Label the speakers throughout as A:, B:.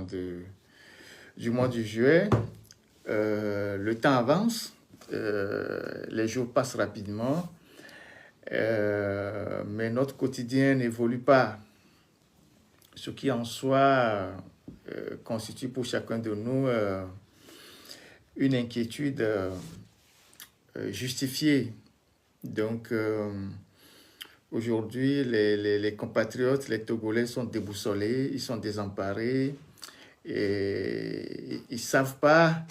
A: du mois de juillet. Le temps avance, les jours passent rapidement, mais notre quotidien n'évolue pas, ce qui en soi constitue pour chacun de nous une inquiétude justifiée. Donc, aujourd'hui, les compatriotes, les Togolais sont déboussolés, ils sont désemparés et ils ne savent pas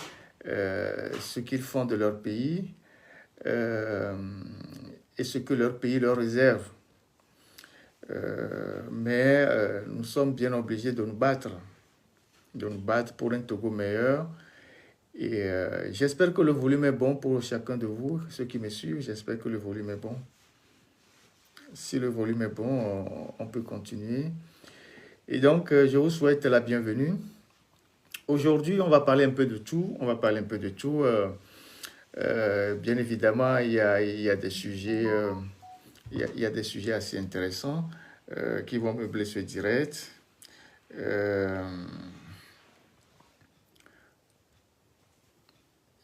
A: ce qu'ils font de leur pays et ce que leur pays leur réserve. Mais nous sommes bien obligés de nous battre pour un Togo meilleur. Et j'espère que le volume est bon pour chacun de vous, ceux qui me suivent, j'espère que le volume est bon. Si le volume est bon, on peut continuer. Et donc, je vous souhaite la bienvenue. Aujourd'hui, on va parler un peu de tout. Bien évidemment, il y a des sujets, il y a des sujets assez intéressants qui vont meubler ce direct.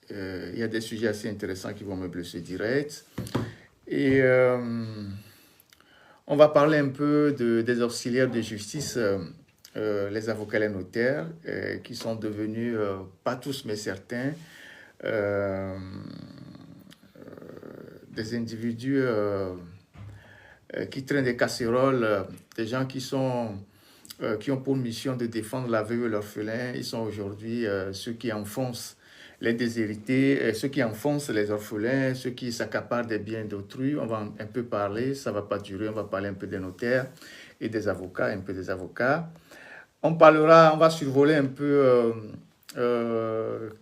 A: Il y a des sujets assez intéressants qui vont meubler ce direct. Et on va parler un peu des auxiliaires de justice, les avocats et les notaires, qui sont devenus, pas tous mais certains, des individus qui traînent des casseroles, des gens qui ont pour mission de défendre la veuve et l'orphelin. Ils sont aujourd'hui ceux qui enfoncent les déshérités, ceux qui enfoncent les orphelins, ceux qui s'accaparent des biens d'autrui. On va un peu parler, ça ne va pas durer, on va parler un peu des notaires et des avocats, un peu des avocats. On va survoler un peu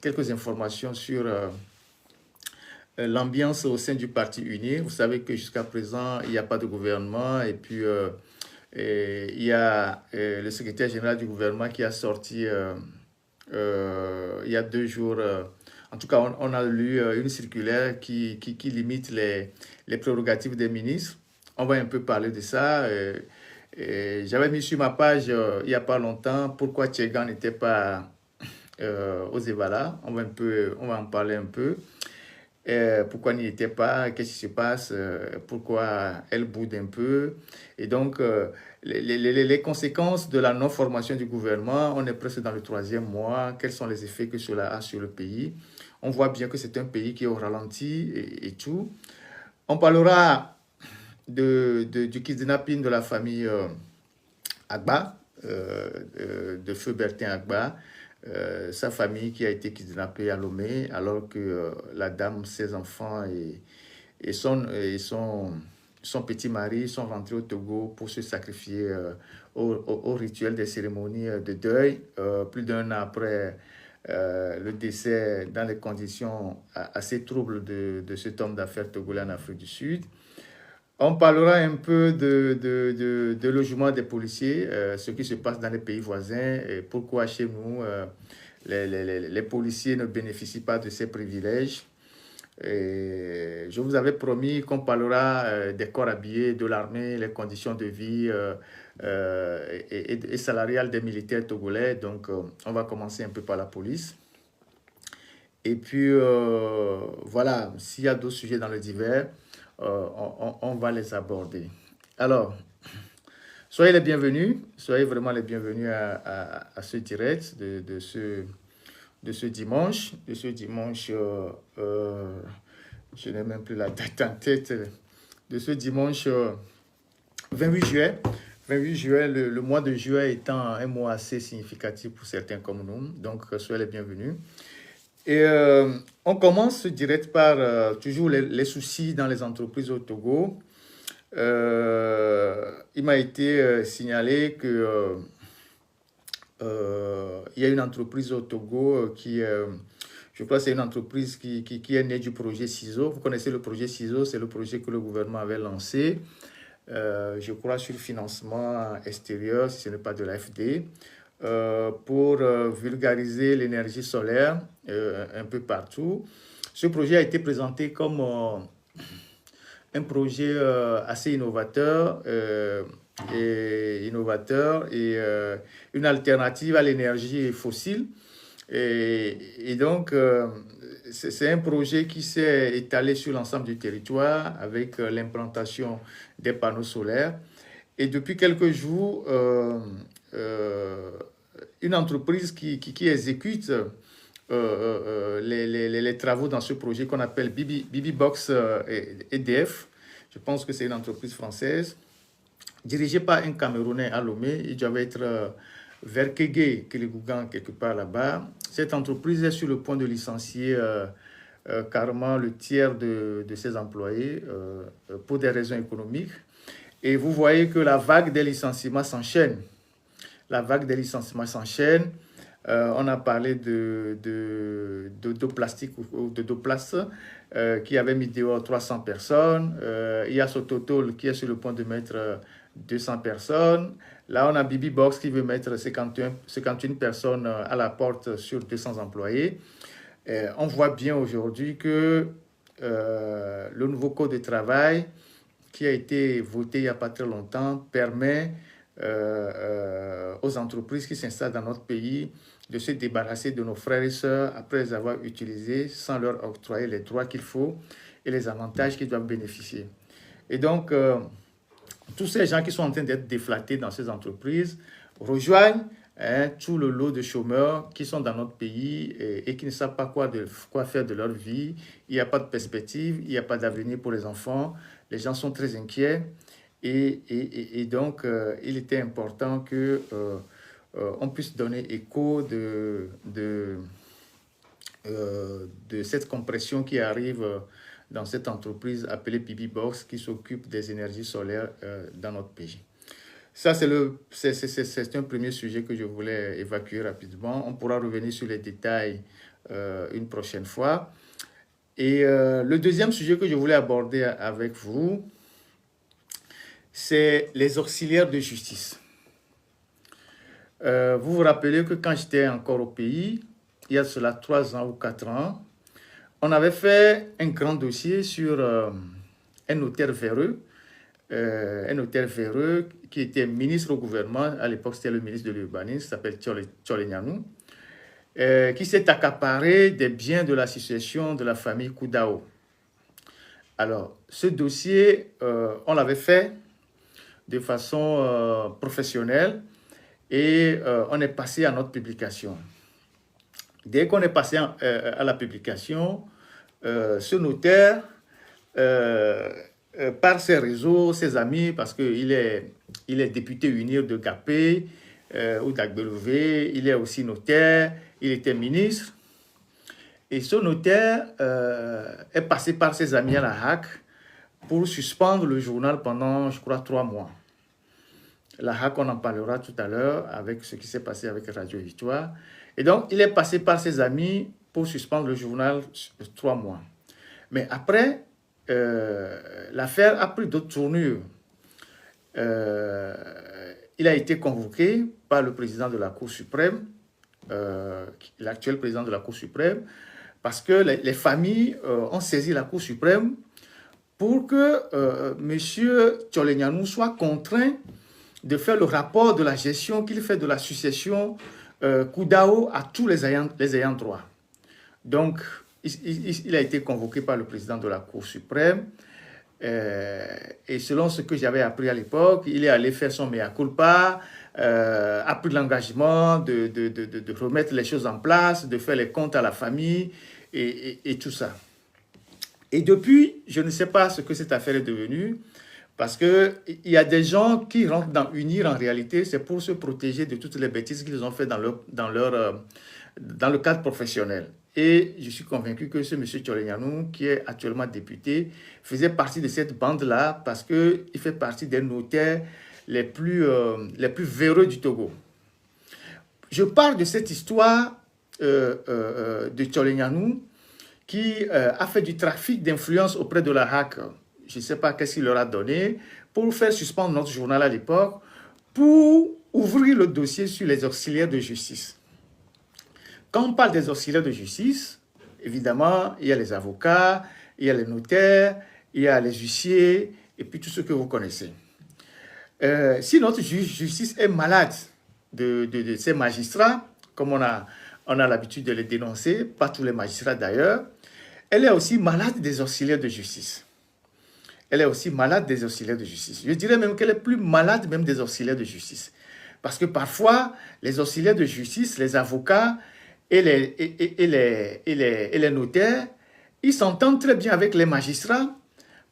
A: quelques informations sur l'ambiance au sein du Parti uni. Vous savez que jusqu'à présent, il n'y a pas de gouvernement et puis il y a le secrétaire général du gouvernement qui a sorti il y a 2 jours, en tout cas on a lu une circulaire qui limite les prérogatives des ministres. On va un peu parler de ça. J'avais mis sur ma page il n'y a pas longtemps pourquoi Tchegan n'était pas aux Evala. On va en parler un peu. Pourquoi il n'y était pas, qu'est-ce qui se passe, pourquoi elle boude un peu. Et donc, les conséquences de la non-formation du gouvernement, on est presque dans le 3e mois. Quels sont les effets que cela a sur le pays? On voit bien que c'est un pays qui est au ralenti et tout. On parlera du kidnapping de la famille Agba, de Feu Bertin Agba. Sa famille qui a été kidnappée à Lomé, alors que la dame, ses enfants et son petit mari sont rentrés au Togo pour se sacrifier au rituel des cérémonies de deuil. Plus d'1 an après le décès, dans les conditions assez troubles de cet homme d'affaires togolais en Afrique du Sud. On parlera un peu de logement des policiers, ce qui se passe dans les pays voisins, et pourquoi chez nous, les policiers ne bénéficient pas de ces privilèges. Et je vous avais promis qu'on parlera des corps habillés de l'armée, les conditions de vie et salariales des militaires togolais. Donc, on va commencer un peu par la police. Et puis, voilà, s'il y a d'autres sujets dans le divers, on va les aborder. Alors, soyez les bienvenus, soyez vraiment les bienvenus à ce direct de ce dimanche. Je n'ai même plus la date en tête. De ce dimanche 28 juillet. 28 juillet, le mois de juillet étant un mois assez significatif pour certains comme nous. Donc, soyez les bienvenus. Et on commence ce direct par toujours les soucis dans les entreprises au Togo. Il m'a été signalé que il y a une entreprise au Togo qui, je crois que c'est une entreprise qui est née du projet CISO. Vous connaissez le projet CISO, c'est le projet que le gouvernement avait lancé, je crois sur financement extérieur, si ce n'est pas de l'AFD. Pour vulgariser l'énergie solaire un peu partout. Ce projet a été présenté comme un projet assez innovateur et innovateur et une alternative à l'énergie fossile. Et donc, c'est un projet qui s'est étalé sur l'ensemble du territoire avec l'implantation des panneaux solaires. Et depuis quelques jours, une entreprise qui exécute les travaux dans ce projet qu'on appelle BB-Box EDF. Je pense que c'est une entreprise française dirigée par un Camerounais à Lomé. Il devait être vers Kégué, Kéligougan, quelque part là-bas. Cette entreprise est sur le point de licencier carrément le tiers de ses employés pour des raisons économiques. Et vous voyez que la vague des licenciements s'enchaîne. La vague des licenciements s'enchaîne. On a parlé de plastique ou de Doplast qui avait mis dehors 300 personnes. Il y a Sototol qui est sur le point de mettre 200 personnes. Là, on a BB-Box qui veut mettre 51 personnes à la porte sur 200 employés. On voit bien aujourd'hui que le nouveau code de travail qui a été voté il n'y a pas très longtemps permet aux entreprises qui s'installent dans notre pays de se débarrasser de nos frères et sœurs après les avoir utilisés sans leur octroyer les droits qu'il faut et les avantages qu'ils doivent bénéficier. Et donc, tous ces gens qui sont en train d'être déflatés dans ces entreprises rejoignent tout le lot de chômeurs qui sont dans notre pays et qui ne savent pas quoi faire de leur vie. Il n'y a pas de perspective, il n'y a pas d'avenir pour les enfants. Les gens sont très inquiets et donc il était important que on puisse donner écho de cette compression qui arrive dans cette entreprise appelée BB-Box qui s'occupe des énergies solaires dans notre pays. Ça, c'est un premier sujet que je voulais évacuer rapidement. On pourra revenir sur les détails une prochaine fois. Et le deuxième sujet que je voulais aborder avec vous, c'est les auxiliaires de justice. Vous vous rappelez que quand j'étais encore au pays, il y a cela 3 ans ou 4 ans, on avait fait un grand dossier sur un notaire véreux, qui était ministre au gouvernement, à l'époque c'était le ministre de l'urbanisme, qui s'appelle Tchole Nianou, qui s'est accaparé des biens de la succession de la famille Koudao. Alors, ce dossier, on l'avait fait de façon professionnelle et on est passé à notre publication. Dès qu'on est passé à la publication, ce notaire, par ses réseaux, ses amis, parce qu'il est député UNIR de Gapé ou d'Agbelouvé, il est aussi notaire, il était ministre. Et ce notaire est passé par ses amis à la HAC pour suspendre le journal pendant, je crois, 3 mois. La HAC, on en parlera tout à l'heure avec ce qui s'est passé avec Radio Victoire. Et donc, il est passé par ses amis pour suspendre le journal 3 mois. Mais après, l'affaire a pris d'autres tournures. Il a été convoqué par le président de la Cour suprême, l'actuel président de la Cour suprême, parce que les familles ont saisi la Cour suprême pour que M. Tchole Nianou soit contraint de faire le rapport de la gestion qu'il fait de la succession Koudao à tous les ayants droit. Donc, il a été convoqué par le président de la Cour suprême et selon ce que j'avais appris à l'époque, il est allé faire son mea culpa, a pris l'engagement de remettre les choses en place, de faire les comptes à la famille et tout ça. Et depuis, je ne sais pas ce que cette affaire est devenue, parce qu'il y a des gens qui rentrent dans UNIR, en réalité, c'est pour se protéger de toutes les bêtises qu'ils ont fait dans le cadre professionnel. Et je suis convaincu que ce M. Tchole Nianou, qui est actuellement député, faisait partie de cette bande-là parce qu'il fait partie des notaires les plus véreux du Togo. Je parle de cette histoire de Tchole Nianou qui a fait du trafic d'influence auprès de la HAC. Je ne sais pas qu'est-ce qu'il leur a donné pour faire suspendre notre journal à l'époque, pour ouvrir le dossier sur les auxiliaires de justice. Quand on parle des auxiliaires de justice, évidemment, il y a les avocats, il y a les notaires, il y a les huissiers, et puis tout ce que vous connaissez. si notre justice est malade de ces magistrats, comme on a l'habitude de les dénoncer, pas tous les magistrats d'ailleurs, elle est aussi malade des auxiliaires de justice. Elle est aussi malade des auxiliaires de justice. Je dirais même qu'elle est plus malade même des auxiliaires de justice. Parce que parfois, les auxiliaires de justice, les avocats et les notaires, ils s'entendent très bien avec les magistrats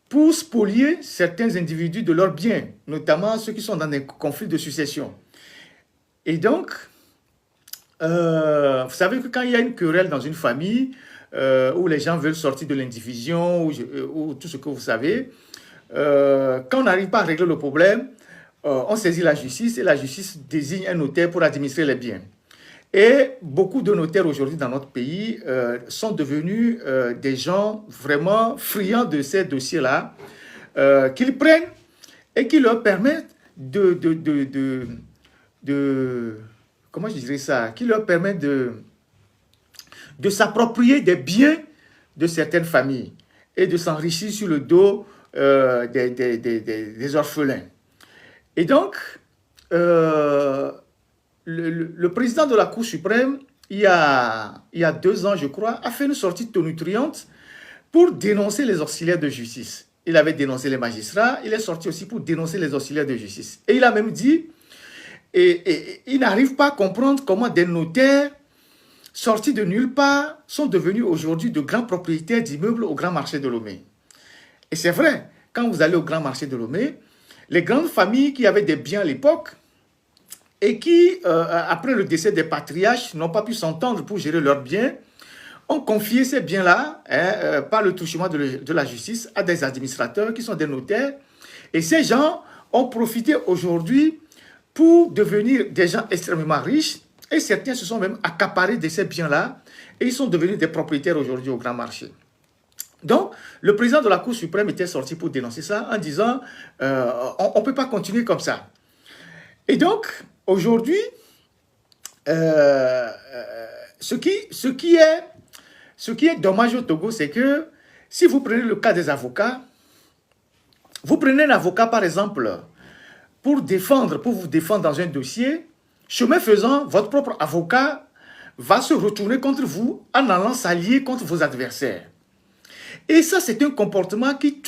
A: pour spolier certains individus de leurs biens, notamment ceux qui sont dans des conflits de succession. Et donc, vous savez que quand il y a une querelle dans une famille, où les gens veulent sortir de l'indivision, ou tout ce que vous savez, quand on n'arrive pas à régler le problème, on saisit la justice et la justice désigne un notaire pour administrer les biens. Et beaucoup de notaires aujourd'hui dans notre pays sont devenus des gens vraiment friands de ces dossiers-là, qu'ils prennent et qui leur permettent comment je dirais ça, qui leur permettent de s'approprier des biens de certaines familles et de s'enrichir sur le dos des orphelins. Et donc, le président de la Cour suprême, il y a 2 ans, je crois, a fait une sortie tonitruante pour dénoncer les auxiliaires de justice. Il avait dénoncé les magistrats, il est sorti aussi pour dénoncer les auxiliaires de justice. Et il a même dit, et il n'arrive pas à comprendre comment des notaires sortis de nulle part sont devenus aujourd'hui de grands propriétaires d'immeubles au grand marché de Lomé. Et c'est vrai, quand vous allez au grand marché de Lomé, les grandes familles qui avaient des biens à l'époque et qui, après le décès des patriarches, n'ont pas pu s'entendre pour gérer leurs biens, ont confié ces biens-là, par le touchement de la justice, à des administrateurs qui sont des notaires. Et ces gens ont profité aujourd'hui pour devenir des gens extrêmement riches. Et certains se sont même accaparés de ces biens-là et ils sont devenus des propriétaires aujourd'hui au grand marché. Donc, le président de la Cour suprême était sorti pour dénoncer ça en disant on ne peut pas continuer comme ça. Et donc, aujourd'hui, ce qui est dommage au Togo, c'est que si vous prenez le cas des avocats, vous prenez un avocat par exemple pour vous défendre dans un dossier, chemin faisant, votre propre avocat va se retourner contre vous en allant s'allier contre vos adversaires. Et ça, c'est un comportement qui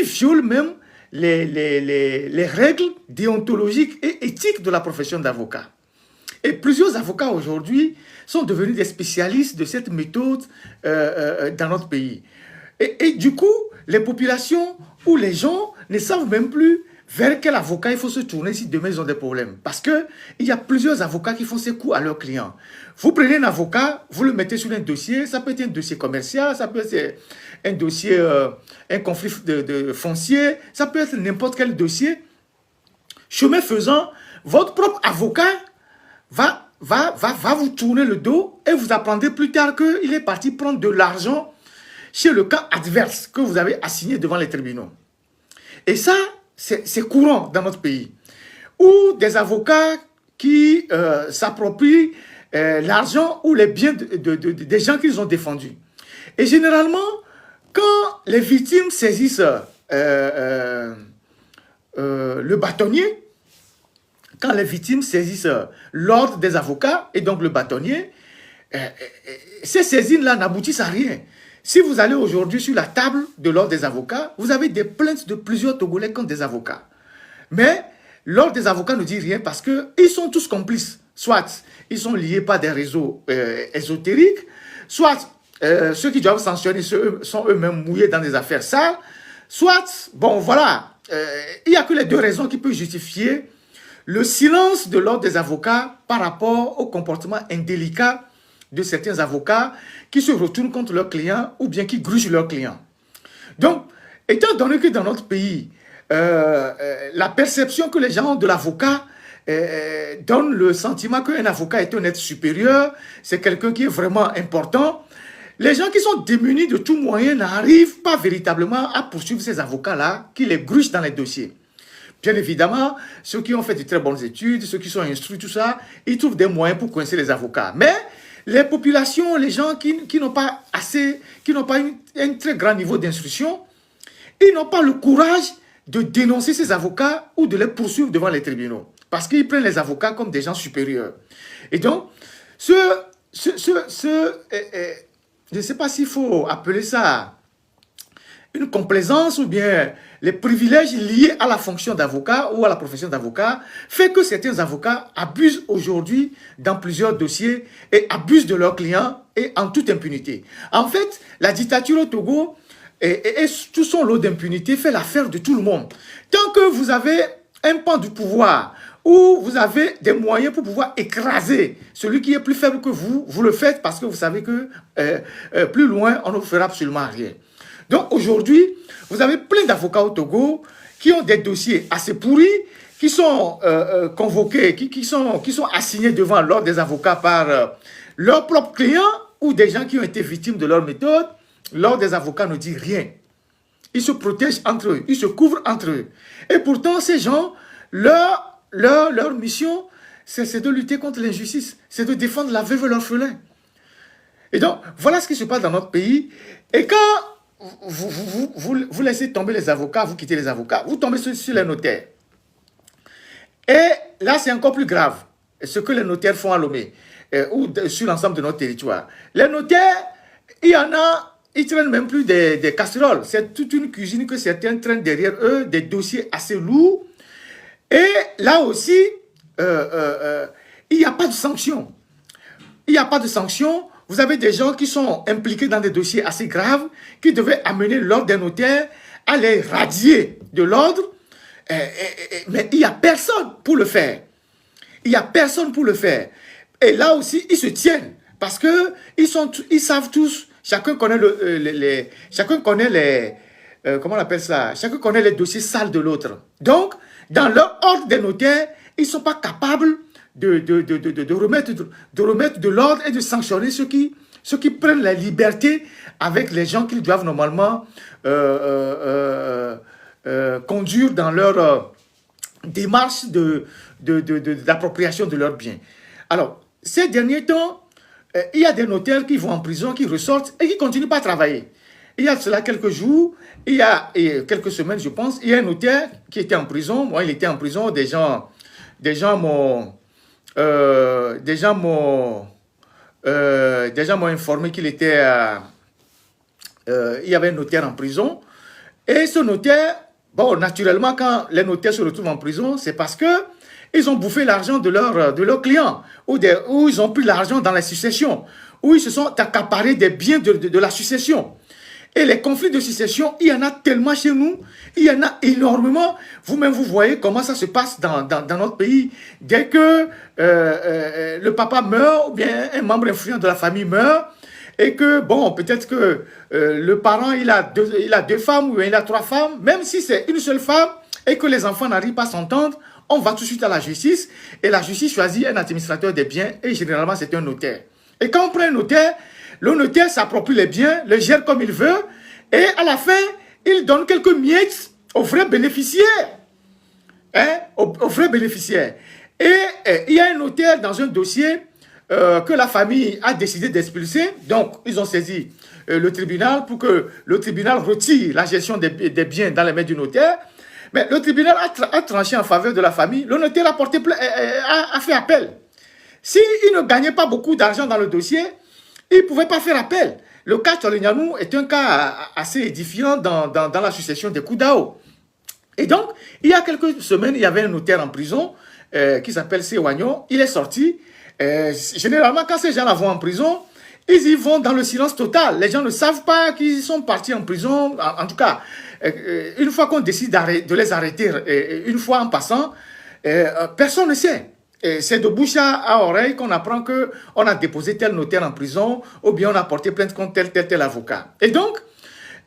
A: viole même les règles déontologiques et éthiques de la profession d'avocat. Et plusieurs avocats aujourd'hui sont devenus des spécialistes de cette méthode dans notre pays. Et du coup, les populations ou les gens ne savent même plus vers quel avocat il faut se tourner si demain ils ont des problèmes. Parce qu'il y a plusieurs avocats qui font ces coups à leurs clients. Vous prenez un avocat, vous le mettez sur un dossier, ça peut être un dossier commercial, ça peut être un dossier, un conflit de foncier, ça peut être n'importe quel dossier. Chemin faisant, votre propre avocat va vous tourner le dos et vous apprendrez plus tard qu'il est parti prendre de l'argent chez le camp adverse que vous avez assigné devant les tribunaux. Et ça, c'est courant dans notre pays. Ou des avocats qui s'approprient l'argent ou les biens des gens qu'ils ont défendus. Et généralement, quand les victimes saisissent le bâtonnier, quand les victimes saisissent l'ordre des avocats et donc le bâtonnier, ces saisines-là n'aboutissent à rien. Si vous allez aujourd'hui sur la table de l'ordre des avocats, vous avez des plaintes de plusieurs Togolais contre des avocats. Mais l'ordre des avocats ne dit rien parce qu'ils sont tous complices. Soit ils sont liés par des réseaux ésotériques, soit ceux qui doivent sanctionner sont eux-mêmes mouillés dans des affaires sales, soit, bon voilà, il n'y a que les 2 raisons qui peuvent justifier le silence de l'ordre des avocats par rapport au comportement indélicat de certains avocats qui se retournent contre leurs clients ou bien qui grugent leurs clients. Donc, étant donné que dans notre pays, la perception que les gens ont de l'avocat donne le sentiment qu'un avocat est un être supérieur, c'est quelqu'un qui est vraiment important, les gens qui sont démunis de tout moyen n'arrivent pas véritablement à poursuivre ces avocats-là qui les grugent dans les dossiers. Bien évidemment, ceux qui ont fait de très bonnes études, ceux qui sont instruits, tout ça, ils trouvent des moyens pour coincer les avocats. Mais les populations, les gens qui n'ont pas un très grand niveau d'instruction, ils n'ont pas le courage de dénoncer ces avocats ou de les poursuivre devant les tribunaux. Parce qu'ils prennent les avocats comme des gens supérieurs. Et donc, je ne sais pas s'il faut appeler ça une complaisance ou bien les privilèges liés à la fonction d'avocat ou à la profession d'avocat fait que certains avocats abusent aujourd'hui dans plusieurs dossiers et abusent de leurs clients et en toute impunité. En fait, la dictature au Togo et tout son lot d'impunité fait l'affaire de tout le monde. Tant que vous avez un pan du pouvoir où vous avez des moyens pour pouvoir écraser celui qui est plus faible que vous, vous le faites parce que vous savez que plus loin, on ne vous fera absolument rien. Donc aujourd'hui, vous avez plein d'avocats au Togo qui ont des dossiers assez pourris, qui sont convoqués, qui sont assignés devant l'ordre des avocats par leurs propres clients ou des gens qui ont été victimes de leur méthode. L'ordre des avocats ne dit rien. Ils se protègent entre eux, ils se couvrent entre eux. Et pourtant, ces gens, leur mission, c'est de lutter contre l'injustice, c'est de défendre la veuve et l'orphelin. Et donc, voilà ce qui se passe dans notre pays. Et quand vous laissez tomber les avocats, vous quittez les avocats, vous tombez sur les notaires. Et là, c'est encore plus grave, ce que les notaires font à Lomé, ou sur l'ensemble de notre territoire. Les notaires, il y en a, ils traînent même plus des casseroles. C'est toute une cuisine que certains traînent derrière eux, des dossiers assez lourds. Et là aussi, il n'y a pas de sanction. Il n'y a pas de sanction. Vous avez des gens qui sont impliqués dans des dossiers assez graves, qui devaient amener l'ordre des notaires à les radier de l'ordre, mais il n'y a personne pour le faire. Il n'y a personne pour le faire. Et là aussi, ils se tiennent, parce qu'ils savent tous, chacun connaît comment on appelle ça? Chacun connaît les dossiers sales de l'autre. Donc, dans leur ordre des notaires, ils ne sont pas capables de remettre de l'ordre et de sanctionner ceux qui prennent la liberté avec les gens qu'ils doivent normalement conduire dans leur démarche d'appropriation de leurs biens. Alors, ces derniers temps, il y a des notaires qui vont en prison, qui ressortent et qui ne continuent pas à travailler. Il y a cela quelques jours, il y a quelques semaines, je pense, il y a un notaire qui était en prison. Moi, il était en prison, des gens m'ont informé qu'il était il y avait un notaire en prison. Et ce notaire, bon, naturellement, quand les notaires se retrouvent en prison, c'est parce que ils ont bouffé l'argent de leurs clients, ou ils ont pris l'argent dans la succession, où ils se sont accaparés des biens de la succession. Et les conflits de succession, il y en a tellement chez nous, il y en a énormément. Vous-même, vous voyez comment ça se passe dans notre pays. Dès que le papa meurt, ou bien un membre influent de la famille meurt, et que, bon, peut-être que le parent, il a deux femmes, ou il a 3 femmes, même si c'est une seule femme, et que les enfants n'arrivent pas à s'entendre, on va tout de suite à la justice, et la justice choisit un administrateur des biens, et généralement, c'est un notaire. Et quand on prend un notaire, le notaire s'approprie les biens, le gère comme il veut, et à la fin, il donne quelques miettes aux vrais bénéficiaires. Aux vrais bénéficiaires. Et il y a un notaire dans un dossier que la famille a décidé d'expulser. Donc, ils ont saisi le tribunal pour que le tribunal retire la gestion des biens dans les mains du notaire. Mais le tribunal a tranché en faveur de la famille. Le notaire a fait appel. S'il ne gagnait pas beaucoup d'argent dans le dossier, il ne pouvait pas faire appel. Le cas Tcholignanou est un cas assez édifiant dans la succession des Koudao. Et donc, il y a quelques semaines, il y avait un notaire en prison qui s'appelle Sewagnon. Il est sorti. Généralement, quand ces gens-là vont en prison, ils y vont dans le silence total. Les gens ne savent pas qu'ils sont partis en prison. En tout cas, une fois qu'on décide de les arrêter, une fois en passant, personne ne sait. C'est de bouche à oreille qu'on apprend qu'on a déposé tel notaire en prison ou bien on a porté plainte contre tel avocat. Et donc,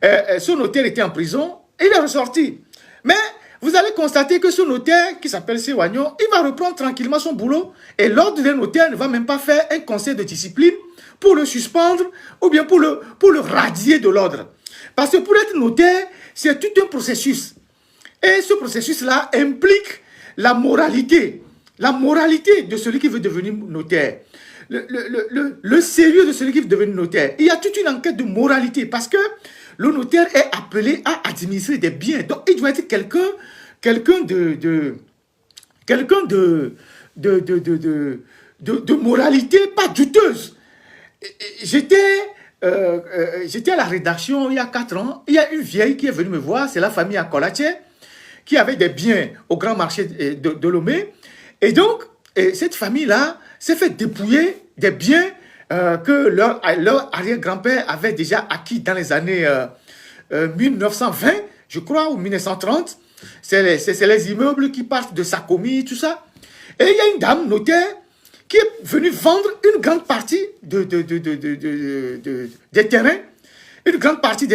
A: ce notaire était en prison et il est ressorti. Mais vous allez constater que ce notaire qui s'appelle Sewagnon, il va reprendre tranquillement son boulot et l'ordre des notaires ne va même pas faire un conseil de discipline pour le suspendre ou bien pour le radier de l'ordre. Parce que pour être notaire, c'est tout un processus. Et ce processus-là implique la moralité de celui qui veut devenir notaire, le sérieux de celui qui veut devenir notaire. Il y a toute une enquête de moralité parce que le notaire est appelé à administrer des biens. Donc, il doit être quelqu'un de moralité pas douteuse. J'étais à la rédaction il y a 4 ans. Il y a une vieille qui est venue me voir, c'est la famille Akolache, qui avait des biens au grand marché de Lomé. Et donc, cette famille-là s'est fait dépouiller des biens que leur arrière-grand-père avait déjà acquis dans les années 1920, je crois, ou 1930. C'est les immeubles qui partent de Sakomi, tout ça. Et il y a une dame notaire qui est venue vendre une grande partie des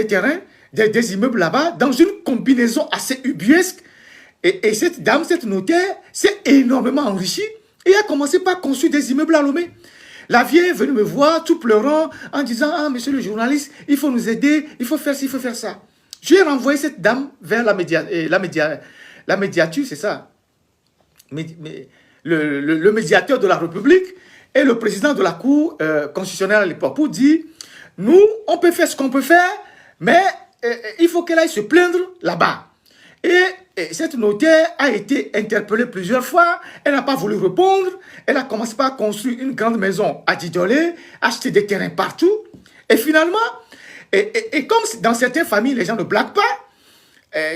A: terrains, des immeubles là-bas, dans une combinaison assez ubuesque. Et cette dame, cette notaire, s'est énormément enrichie et a commencé par construire des immeubles à Lomé. La vieille est venue me voir, tout pleurant, en disant « Ah, monsieur le journaliste, il faut nous aider, il faut faire ci, il faut faire ça. » Je lui ai renvoyé cette dame vers la médiature, c'est ça. Le médiateur de la République et le président de la Cour constitutionnelle à l'époque pour dire « Nous, on peut faire ce qu'on peut faire, mais il faut qu'elle aille se plaindre là-bas. » Et cette notaire a été interpellée plusieurs fois. Elle n'a pas voulu répondre. Elle a commencé par construire une grande maison à Didolé, acheter des terrains partout. Et finalement, et comme dans certaines familles, les gens ne blaguent pas,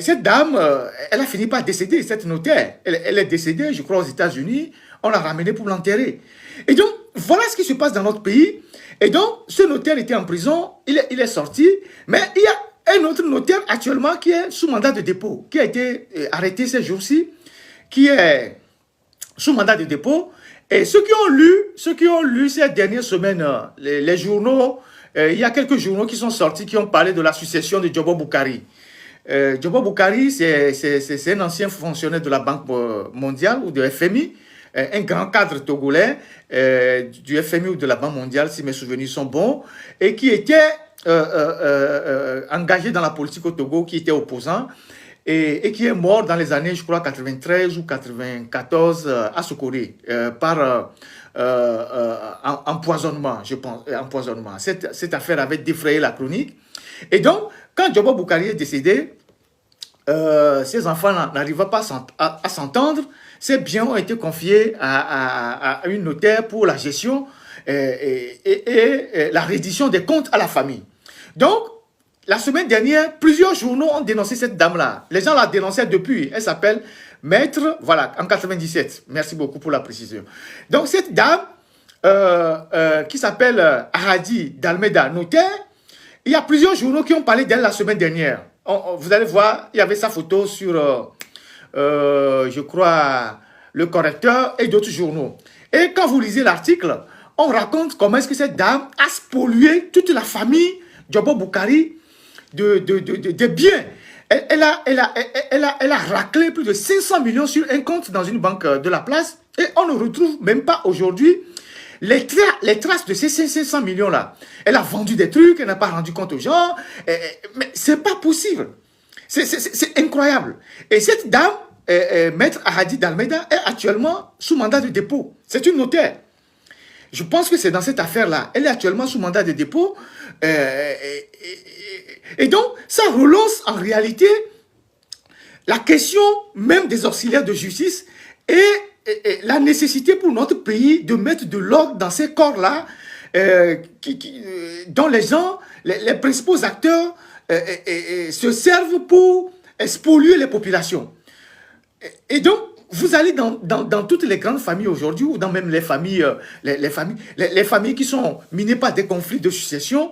A: cette dame, elle a fini par décéder, cette notaire. Elle est décédée, je crois, aux États-Unis. On l'a ramenée pour l'enterrer. Et donc, voilà ce qui se passe dans notre pays. Et donc, ce notaire était en prison, il est sorti, mais il y a un autre notaire actuellement qui est sous mandat de dépôt, qui a été arrêté ces jours-ci, qui est sous mandat de dépôt. Et ceux qui ont lu ces dernières semaines, les journaux, il y a quelques journaux qui sont sortis, qui ont parlé de la succession de Djobo Boukari. Djobo Boukari, c'est un ancien fonctionnaire de la Banque mondiale ou de FMI, un grand cadre togolais du FMI ou de la Banque mondiale, si mes souvenirs sont bons, et qui était engagé dans la politique au Togo, qui était opposant, et qui est mort dans les années, je crois, 93 ou 94 à Sokoré, par empoisonnement, je pense. Empoisonnement. Cette affaire avait défrayé la chronique. Et donc, quand Djobo Boukari est décédé, ses enfants n'arrivaient pas à s'entendre. Ces biens ont été confiés à une notaire pour la gestion et la reddition des comptes à la famille. Donc, la semaine dernière, plusieurs journaux ont dénoncé cette dame-là. Les gens la dénonçaient depuis. Elle s'appelle Maître, voilà, en 97. Merci beaucoup pour la précision. Donc, cette dame, qui s'appelle Ahadi Dalmeda, notaire, il y a plusieurs journaux qui ont parlé d'elle la semaine dernière. Vous allez voir, il y avait sa photo sur, je crois, Le Correcteur et d'autres journaux. Et quand vous lisez l'article, on raconte comment est-ce que cette dame a spolié toute la famille Djobo Boukari de biens. Elle a raclé plus de 500 millions sur un compte dans une banque de la place et on ne retrouve même pas aujourd'hui les traces de ces 500 millions-là. Elle a vendu des trucs, elle n'a pas rendu compte aux gens, mais c'est pas possible. C'est incroyable. Et cette dame, Maître Ahadi Dalmeda, est actuellement sous mandat de dépôt. C'est une notaire. Je pense que c'est dans cette affaire-là. Elle est actuellement sous mandat de dépôt. Et donc, ça relance en réalité la question même des auxiliaires de justice et la nécessité pour notre pays de mettre de l'ordre dans ces corps-là dont les gens, les principaux acteurs se servent pour spolier les populations. Et donc, vous allez dans toutes les grandes familles aujourd'hui, ou dans même les familles qui sont minées par des conflits de succession,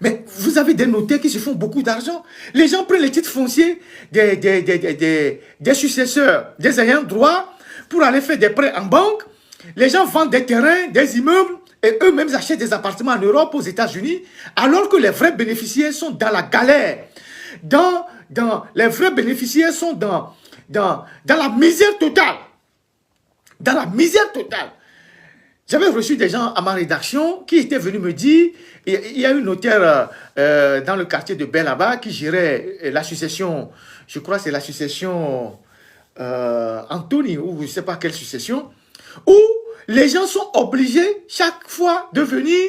A: mais vous avez des notaires qui se font beaucoup d'argent. Les gens prennent les titres fonciers des successeurs, des ayants droit, pour aller faire des prêts en banque. Les gens vendent des terrains, des immeubles, et eux-mêmes achètent des appartements en Europe, aux États-Unis, alors que les vrais bénéficiaires sont dans la galère. Les vrais bénéficiaires sont dans la misère totale. Dans la misère totale. J'avais reçu des gens à ma rédaction qui étaient venus me dire, il y a une notaire dans le quartier de Bellaba qui gérait la succession, je crois que c'est la succession Anthony, ou je ne sais pas quelle succession, où les gens sont obligés chaque fois de venir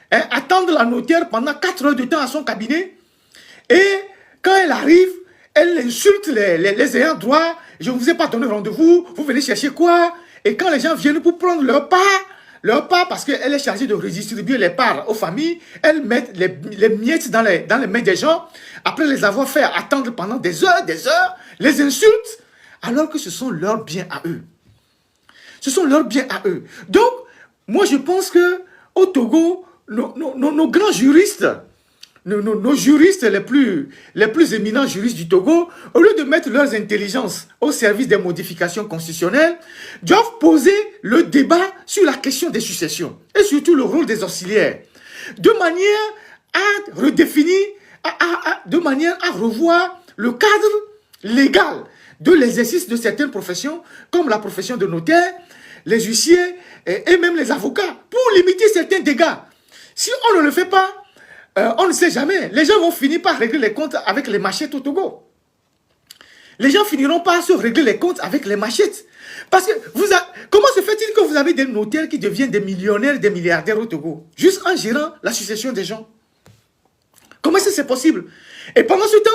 A: attendre la notaire pendant 4 heures de temps à son cabinet. Et quand elle arrive, elle insulte les ayants droit. Je ne vous ai pas donné rendez-vous, vous venez chercher quoi? Et quand les gens viennent pour prendre leur part, parce qu'elle est chargée de redistribuer les parts aux familles, elle met les miettes dans les mains des gens, après les avoir fait attendre pendant des heures, les insultes, alors que ce sont leurs biens à eux. Ce sont leurs biens à eux. Donc, moi je pense que au Togo, nos grands juristes, nos juristes les plus éminents juristes du Togo, au lieu de mettre leurs intelligences au service des modifications constitutionnelles, doivent poser le débat sur la question des successions et surtout le rôle des auxiliaires, de manière à redéfinir, de manière à revoir le cadre légal de l'exercice de certaines professions, comme la profession de notaire, les huissiers et même les avocats, pour limiter certains dégâts. Si on ne le fait pas, on ne sait jamais. Les gens vont finir par régler les comptes avec les machettes au Togo. Les gens finiront par se régler les comptes avec les machettes. Parce que comment se fait-il que vous avez des notaires qui deviennent des millionnaires, des milliardaires au Togo, juste en gérant la succession des gens? Comment est-ce que c'est possible? Et pendant ce temps,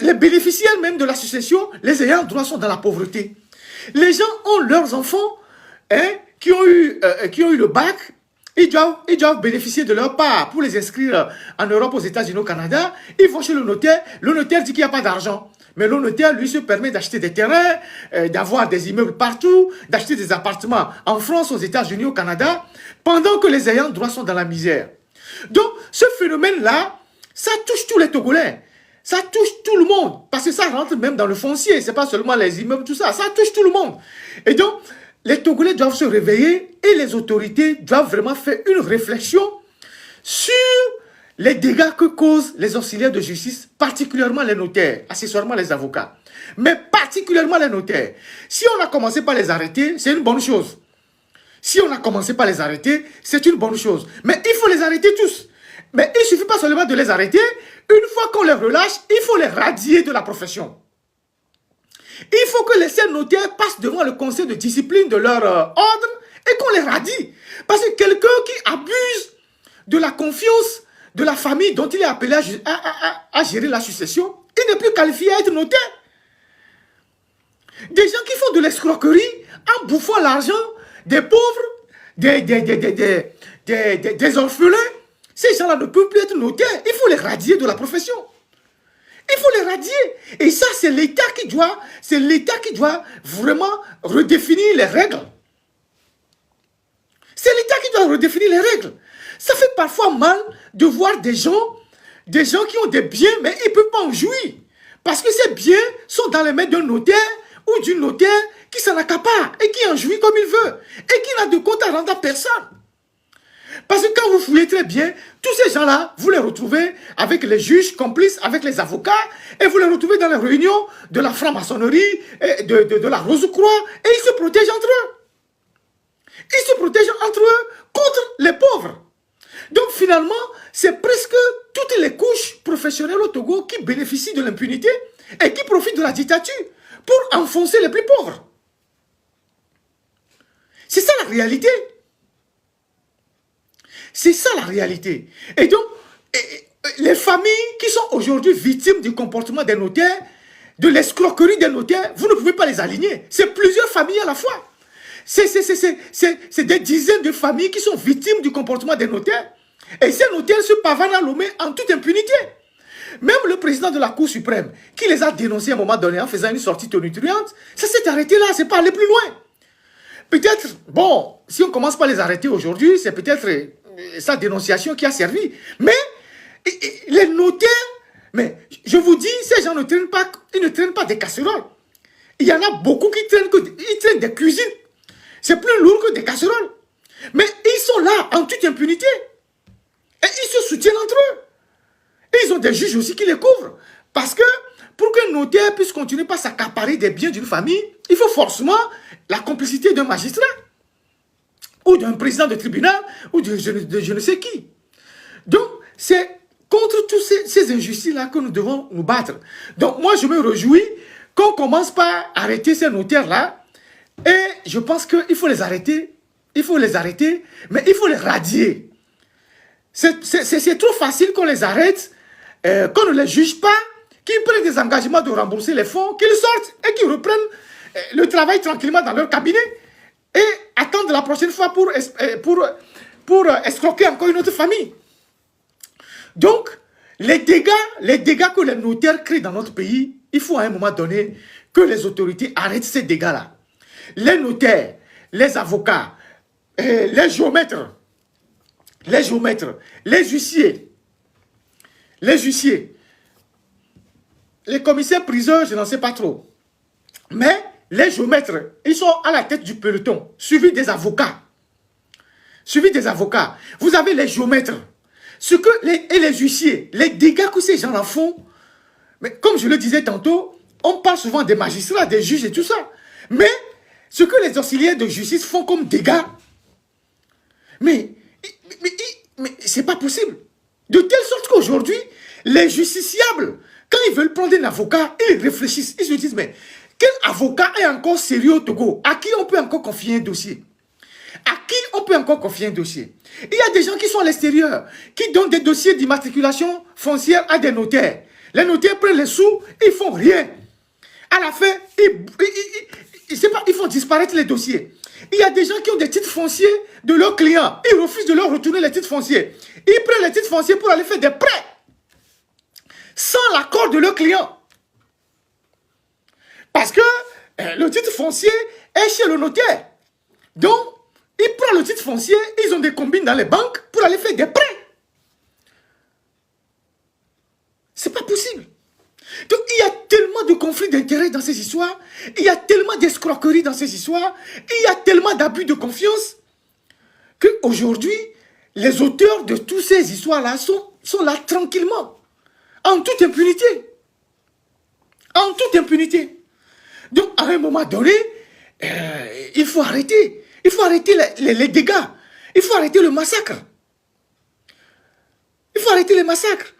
A: les bénéficiaires même de la succession, les ayants droit sont dans la pauvreté. Les gens ont leurs enfants qui ont eu le bac. Ils doivent bénéficier de leur part pour les inscrire en Europe, aux États-Unis, au Canada. Ils vont chez le notaire dit qu'il n'y a pas d'argent. Mais le notaire, lui, se permet d'acheter des terrains, d'avoir des immeubles partout, d'acheter des appartements en France, aux États-Unis, au Canada, pendant que les ayants droit sont dans la misère. Donc, ce phénomène-là, ça touche tous les Togolais. Ça touche tout le monde. Parce que ça rentre même dans le foncier. Ce n'est pas seulement les immeubles, tout ça. Ça touche tout le monde. Et donc, les Togolais doivent se réveiller et les autorités doivent vraiment faire une réflexion sur les dégâts que causent les auxiliaires de justice, particulièrement les notaires, accessoirement les avocats, mais particulièrement les notaires. Si on a commencé par les arrêter, c'est une bonne chose. Si on a commencé par les arrêter, c'est une bonne chose. Mais il faut les arrêter tous. Mais il ne suffit pas seulement de les arrêter. Une fois qu'on les relâche, il faut les radier de la profession. Il faut que les seuls notaires passent devant le conseil de discipline de leur ordre et qu'on les radie. Parce que quelqu'un qui abuse de la confiance de la famille dont il est appelé à gérer la succession, il n'est plus qualifié à être notaire. Des gens qui font de l'escroquerie en bouffant l'argent des pauvres, des orphelins, ces gens-là ne peuvent plus être notaires. Il faut les radier de la profession. Il faut les radier. Et ça, c'est l'État qui doit vraiment redéfinir les règles. C'est l'État qui doit redéfinir les règles. Ça fait parfois mal de voir des gens qui ont des biens, mais ils ne peuvent pas en jouir. Parce que ces biens sont dans les mains d'un notaire ou d'une notaire qui s'en accapare et qui en jouit comme il veut. Et qui n'a de compte à rendre à personne. Parce que quand vous fouillez très bien, tous ces gens-là, vous les retrouvez avec les juges complices, avec les avocats, et vous les retrouvez dans les réunions de la franc-maçonnerie, de la Rose-Croix, et ils se protègent entre eux. Ils se protègent entre eux contre les pauvres. Donc finalement, c'est presque toutes les couches professionnelles au Togo qui bénéficient de l'impunité et qui profitent de la dictature pour enfoncer les plus pauvres. C'est ça la réalité. C'est ça la réalité. Et donc, les familles qui sont aujourd'hui victimes du comportement des notaires, de l'escroquerie des notaires, vous ne pouvez pas les aligner. C'est plusieurs familles à la fois. C'est des dizaines de familles qui sont victimes du comportement des notaires. Et ces notaires se pavanent à Lomé en toute impunité. Même le président de la Cour suprême, qui les a dénoncés à un moment donné en faisant une sortie tonitruante, ça s'est arrêté là, c'est pas aller plus loin. Peut-être, bon, si on commence par les arrêter aujourd'hui, c'est peut-être sa dénonciation qui a servi. Mais les notaires, mais je vous dis, ces gens ne traînent pas, ils ne traînent pas des casseroles. Il y en a beaucoup qui traînent des cuisines. C'est plus lourd que des casseroles. Mais ils sont là en toute impunité. Et ils se soutiennent entre eux. Et ils ont des juges aussi qui les couvrent. Parce que pour qu'un notaire puisse continuer par s'accaparer des biens d'une famille, il faut forcément la complicité d'un magistrat, ou d'un président de tribunal, ou de je ne sais qui. Donc, c'est contre toutes ces injustices-là que nous devons nous battre. Donc, moi, je me réjouis qu'on commence par arrêter ces notaires-là. Et je pense qu'il faut les arrêter. Il faut les arrêter, mais il faut les radier. C'est trop facile qu'on les arrête qu'on ne les juge pas, qu'ils prennent des engagements de rembourser les fonds, qu'ils sortent et qu'ils reprennent le travail tranquillement dans leur cabinet et attendent la prochaine fois pour escroquer encore une autre famille. Donc, les dégâts que les notaires créent dans notre pays, il faut à un moment donné que les autorités arrêtent ces dégâts-là. Les notaires, les avocats, les géomètres, les huissiers, les commissaires priseurs, je n'en sais pas trop. Mais les géomètres, ils sont à la tête du peloton, suivis des avocats. Vous avez les géomètres, et les huissiers, les dégâts que ces gens-là font. Mais comme je le disais tantôt, on parle souvent des magistrats, des juges et tout ça. Mais ce que les auxiliaires de justice font comme dégâts, mais c'est pas possible. De telle sorte qu'aujourd'hui, les justiciables, quand ils veulent prendre un avocat, ils réfléchissent. Ils se disent, mais quel avocat est encore sérieux au Togo? À qui on peut encore confier un dossier? Il y a des gens qui sont à l'extérieur, qui donnent des dossiers d'immatriculation foncière à des notaires. Les notaires prennent les sous, ils font rien. À la fin, ils font disparaître les dossiers. Il y a des gens qui ont des titres fonciers de leurs clients. Ils refusent de leur retourner les titres fonciers. Ils prennent les titres fonciers pour aller faire des prêts sans l'accord de leurs clients. Parce que le titre foncier est chez le notaire. Donc, ils prennent le titre foncier, ils ont des combines dans les banques pour aller faire des prêts. C'est pas possible. Donc, il y a tellement de conflits d'intérêts dans ces histoires. Il y a tellement d'escroqueries dans ces histoires. Il y a tellement d'abus de confiance qu'aujourd'hui, les auteurs de toutes ces histoires-là sont là tranquillement. En toute impunité. En toute impunité. Donc, à un moment donné, il faut arrêter. Il faut arrêter les dégâts. Il faut arrêter le massacre. Il faut arrêter les massacres.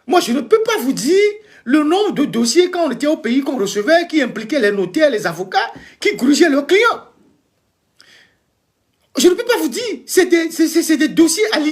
A: Moi, je ne peux pas vous dire le nombre de dossiers quand on était au pays qu'on recevait qui impliquaient les notaires, les avocats, qui grugeaient leurs clients. Je ne peux pas vous dire. C'est des dossiers alignés.